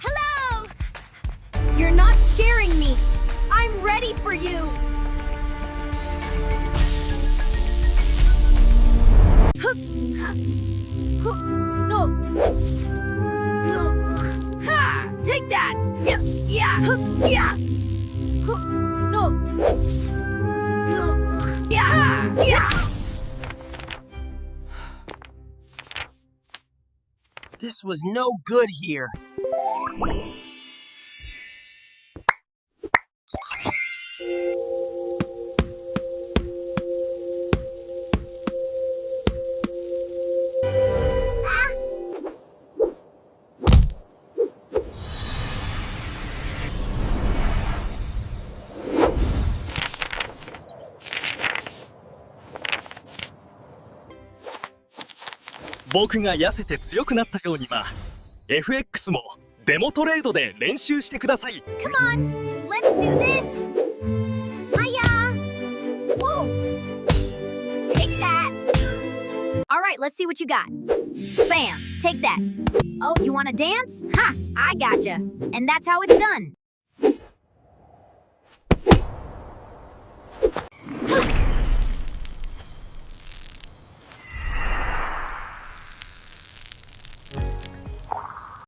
Hello! You're not scaring me. I'm ready for you. No. No. Ha! Take that. Yeah. Yeah. No. No. Yeah. Yeah. This was no good here. "僕が痩せて強くなったようには FX もデモトレードで練習してください。 Come on. Let's do this. Hiya. Whoa. Take that. All right, let's see what you got. Bam. Take that. Oh, you want to dance? Ha! I gotcha. And that's how it's done.